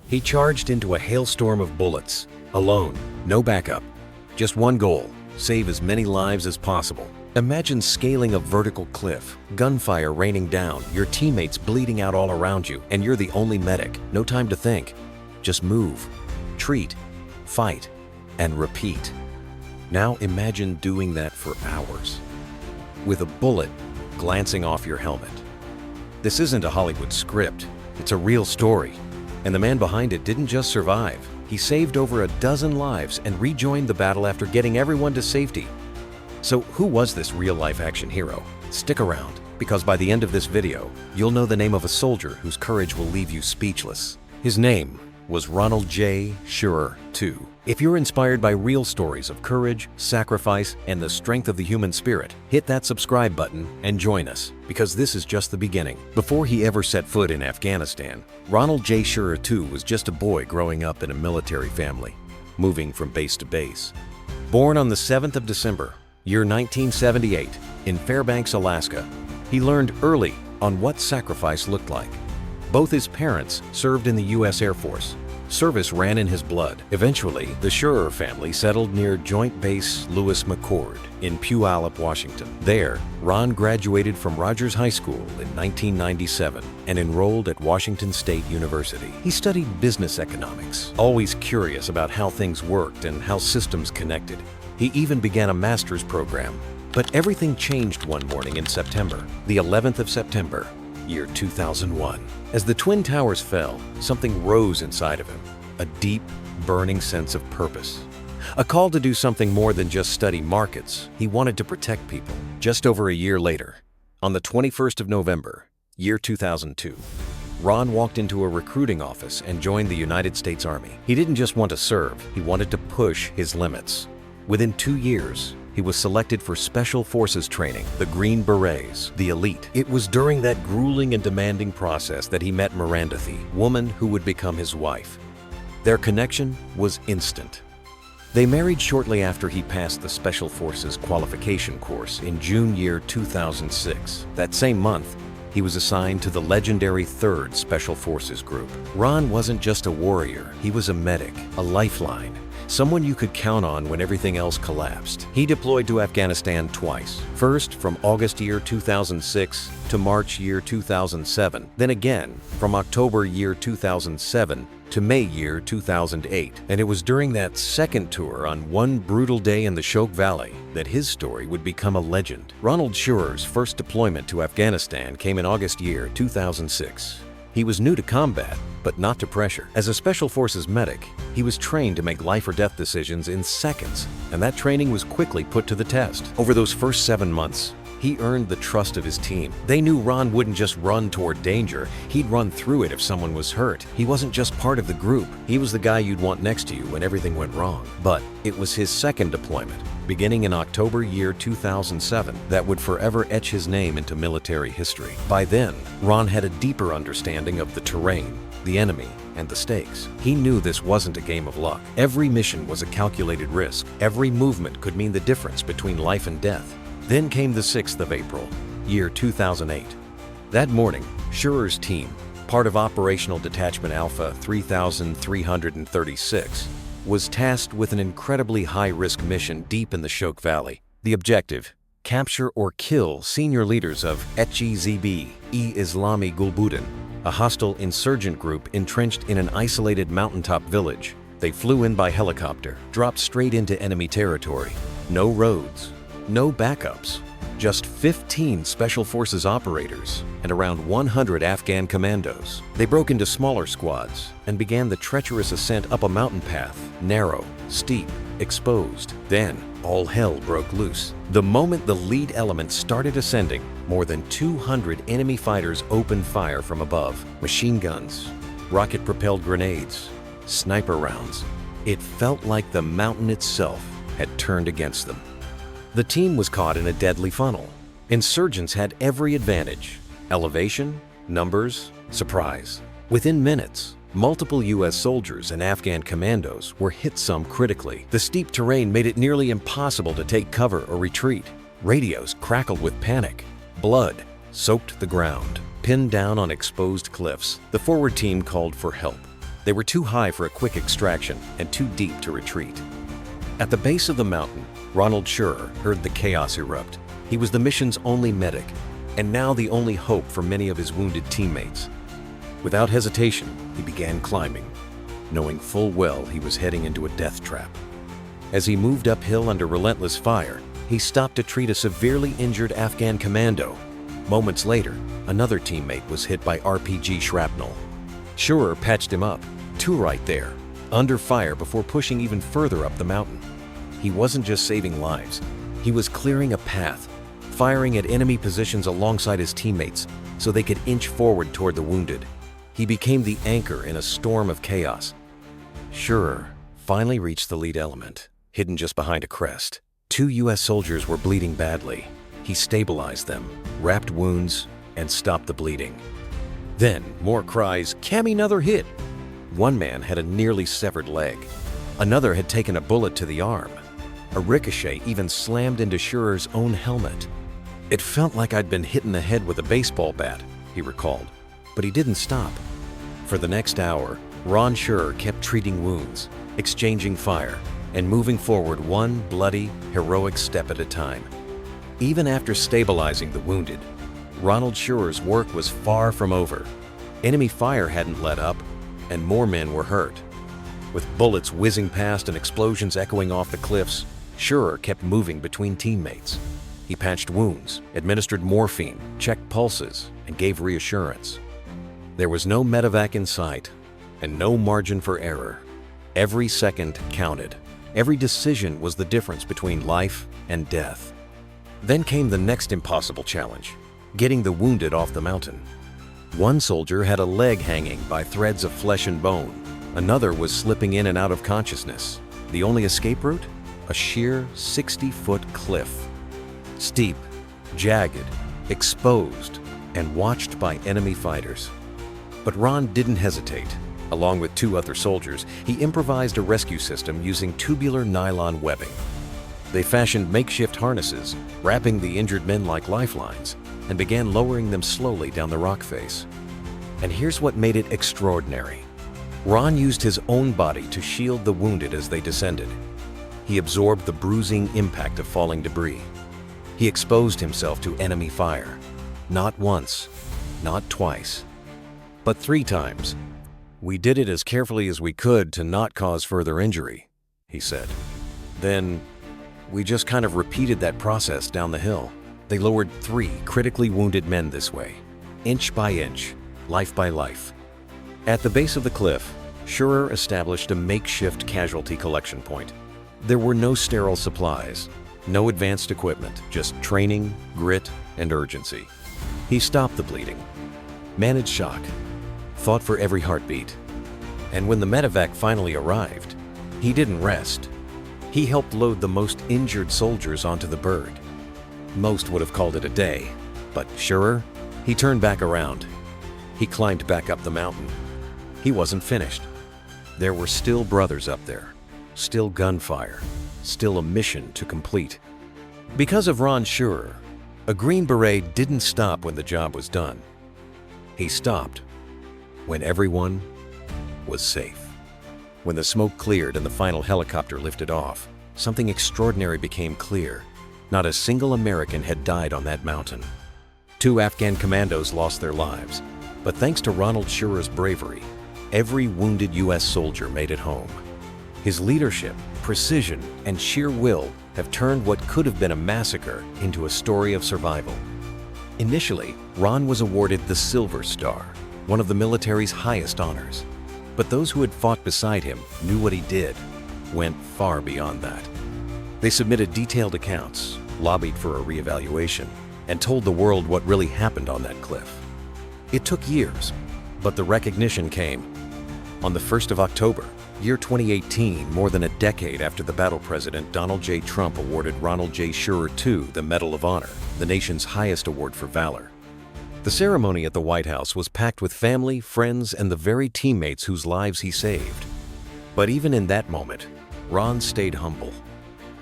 He charged into a hailstorm of bullets, alone, no backup. Just one goal: save as many lives as possible. Imagine scaling a vertical cliff, gunfire raining down, your teammates bleeding out all around you, and you're the only medic. No time to think. Just move, treat, fight, and repeat. Now imagine doing that for hours, with a bullet glancing off your helmet. This isn't a Hollywood script, it's a real story. And the man behind it didn't just survive. He saved over a dozen lives and rejoined the battle after getting everyone to safety. So who was this real-life action hero? Stick around, because by the end of this video, you'll know the name of a soldier whose courage will leave you speechless. His name was Ronald J. Shurer II. If you're inspired by real stories of courage, sacrifice, and the strength of the human spirit, hit that subscribe button and join us, because this is just the beginning. Before he ever set foot in Afghanistan, Ronald J. Shurer II was just a boy growing up in a military family, moving from base to base. Born on the 7th of December, year 1978, in Fairbanks, Alaska, he learned early on what sacrifice looked like. Both his parents served in the U.S. Air Force. Service ran in his blood. Eventually, the Shurer family settled near Joint Base Lewis McChord in Puyallup, Washington. There, Ron graduated from Rogers High School in 1997 and enrolled at Washington State University. He studied business economics, always curious about how things worked and how systems connected. He even began a master's program. But everything changed one morning in September, the 11th of September, year 2001. As the Twin Towers fell, something rose inside of him, a deep, burning sense of purpose. A call to do something more than just study markets. He wanted to protect people. Just over a year later, on the 21st of November, year 2002, Ron walked into a recruiting office and joined the United States Army. He didn't just want to serve, he wanted to push his limits. Within 2 years, he was selected for Special Forces training, the Green Berets, the elite. It was during that grueling and demanding process that he met Miranda, the woman who would become his wife. Their connection was instant. They married shortly after he passed the Special Forces qualification course in June year 2006. That same month, he was assigned to the legendary 3rd Special Forces Group. Ron wasn't just a warrior, he was a medic, a lifeline. Someone you could count on when everything else collapsed. He deployed to Afghanistan twice. First, from August year 2006 to March year 2007. Then again, from October year 2007 to May year 2008. And it was during that second tour on one brutal day in the Shok Valley that his story would become a legend. Ronald Shurer's first deployment to Afghanistan came in August year 2006. He was new to combat, but not to pressure. As a Special Forces medic, he was trained to make life or death decisions in seconds, and that training was quickly put to the test. Over those first 7 months, he earned the trust of his team. They knew Ron wouldn't just run toward danger, he'd run through it if someone was hurt. He wasn't just part of the group, he was the guy you'd want next to you when everything went wrong. But it was his second deployment, beginning in October year 2007, that would forever etch his name into military history. By then, Ron had a deeper understanding of the terrain, the enemy, and the stakes. He knew this wasn't a game of luck. Every mission was a calculated risk. Every movement could mean the difference between life and death. Then came the 6th of April, year 2008. That morning, Shurer's team, part of Operational Detachment Alpha 3336, was tasked with an incredibly high-risk mission deep in the Shok Valley. The objective: capture or kill senior leaders of Hezb-e Islami a hostile insurgent group entrenched in an isolated mountaintop village. They flew in by helicopter, dropped straight into enemy territory. No roads, no backups, just 15 Special Forces operators and around 100 Afghan commandos. They broke into smaller squads and began the treacherous ascent up a mountain path, narrow, steep, exposed. Then, all hell broke loose. The moment the lead element started ascending, more than 200 enemy fighters opened fire from above. Machine guns, rocket-propelled grenades, sniper rounds. It felt like the mountain itself had turned against them. The team was caught in a deadly funnel. Insurgents had every advantage: elevation, numbers, surprise. Within minutes, multiple U.S. soldiers and Afghan commandos were hit, some critically. The steep terrain made it nearly impossible to take cover or retreat. Radios crackled with panic. Blood soaked the ground. Pinned down on exposed cliffs, the forward team called for help. They were too high for a quick extraction and too deep to retreat. At the base of the mountain, Ronald Shurer heard the chaos erupt. He was the mission's only medic, and now the only hope for many of his wounded teammates. Without hesitation, he began climbing, knowing full well he was heading into a death trap. As he moved uphill under relentless fire, he stopped to treat a severely injured Afghan commando. Moments later, another teammate was hit by RPG shrapnel. Shurer patched him up, two right there, under fire before pushing even further up the mountain. He wasn't just saving lives, he was clearing a path, firing at enemy positions alongside his teammates so they could inch forward toward the wounded. He became the anchor in a storm of chaos. Shurer finally reached the lead element, hidden just behind a crest. 2 U.S. soldiers were bleeding badly. He stabilized them, wrapped wounds, and stopped the bleeding. Then, more cries, "Cammy, another hit!" One man had a nearly severed leg. Another had taken a bullet to the arm. A ricochet even slammed into Shurer's own helmet. "It felt like I'd been hit in the head with a baseball bat," he recalled. But he didn't stop. For the next hour, Ron Shurer kept treating wounds, exchanging fire, and moving forward one bloody, heroic step at a time. Even after stabilizing the wounded, Ronald Shurer's work was far from over. Enemy fire hadn't let up, and more men were hurt. With bullets whizzing past and explosions echoing off the cliffs, Shurer kept moving between teammates. He patched wounds, administered morphine, checked pulses, and gave reassurance. There was no medevac in sight, and no margin for error. Every second counted. Every decision was the difference between life and death. Then came the next impossible challenge, getting the wounded off the mountain. One soldier had a leg hanging by threads of flesh and bone. Another was slipping in and out of consciousness. The only escape route? A sheer 60-foot cliff. Steep, jagged, exposed, and watched by enemy fighters. But Ron didn't hesitate. Along with 2 other soldiers, he improvised a rescue system using tubular nylon webbing. They fashioned makeshift harnesses, wrapping the injured men like lifelines, and began lowering them slowly down the rock face. And here's what made it extraordinary. Ron used his own body to shield the wounded as they descended. He absorbed the bruising impact of falling debris. He exposed himself to enemy fire. Not once, not twice, but 3 times. "We did it as carefully as we could to not cause further injury," he said. Then, we just kind of repeated that process down the hill. They lowered 3 critically wounded men this way, inch by inch, life by life. At the base of the cliff, Shurer established a makeshift casualty collection point. There were no sterile supplies, no advanced equipment, just training, grit, and urgency. He stopped the bleeding, managed shock, fought for every heartbeat. And when the medevac finally arrived, he didn't rest. He helped load the most injured soldiers onto the bird. Most would have called it a day, but Shurer, he turned back around. He climbed back up the mountain. He wasn't finished. There were still brothers up there, still gunfire, still a mission to complete. Because of Ron Shurer, a Green Beret didn't stop when the job was done. He stopped when everyone was safe. When the smoke cleared and the final helicopter lifted off, something extraordinary became clear. Not a single American had died on that mountain. 2 Afghan commandos lost their lives, but thanks to Ronald Shurer's bravery, every wounded U.S. soldier made it home. His leadership, precision, and sheer will have turned what could have been a massacre into a story of survival. Initially, Ron was awarded the Silver Star, one of the military's highest honors. But those who had fought beside him knew what he did, went far beyond that. They submitted detailed accounts, lobbied for a reevaluation, and told the world what really happened on that cliff. It took years, but the recognition came. On the 1st of October, year 2018, more than a decade after the battle president Donald J. Trump awarded Ronald J. Shurer II the Medal of Honor, the nation's highest award for valor. The ceremony at the White House was packed with family, friends, and the very teammates whose lives he saved. But even in that moment, Ron stayed humble.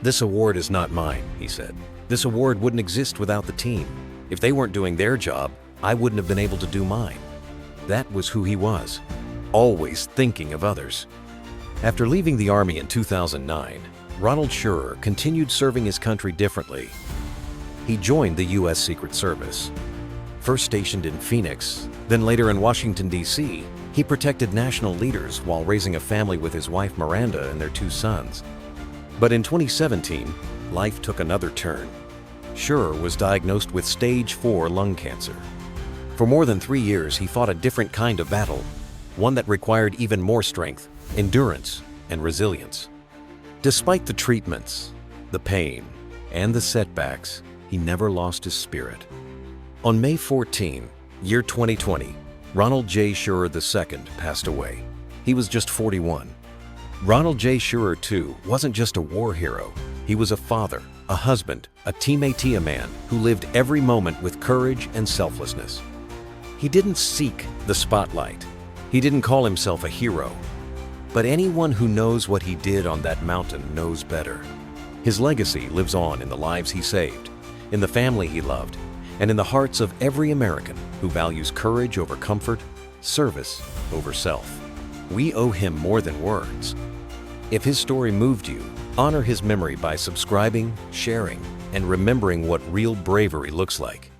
"This award is not mine," he said. "This award wouldn't exist without the team. If they weren't doing their job, I wouldn't have been able to do mine." That was who he was. always thinking of others. After leaving the Army in 2009, Ronald Shurer continued serving his country differently. He joined the U.S. Secret Service. First stationed in Phoenix, then later in Washington, D.C., he protected national leaders while raising a family with his wife Miranda and their 2 sons. But in 2017, life took another turn. Shurer was diagnosed with stage 4 lung cancer. For more than 3 years, he fought a different kind of battle, one that required even more strength, endurance, and resilience. Despite the treatments, the pain, and the setbacks, he never lost his spirit. On May 14, year 2020, Ronald J. Shurer II passed away. He was just 41. Ronald J. Shurer II wasn't just a war hero. He was a father, a husband, a teammate, a man who lived every moment with courage and selflessness. He didn't seek the spotlight. He didn't call himself a hero. But anyone who knows what he did on that mountain knows better. His legacy lives on in the lives he saved, in the family he loved, and in the hearts of every American who values courage over comfort, service over self. We owe him more than words. If his story moved you, honor his memory by subscribing, sharing, and remembering what real bravery looks like.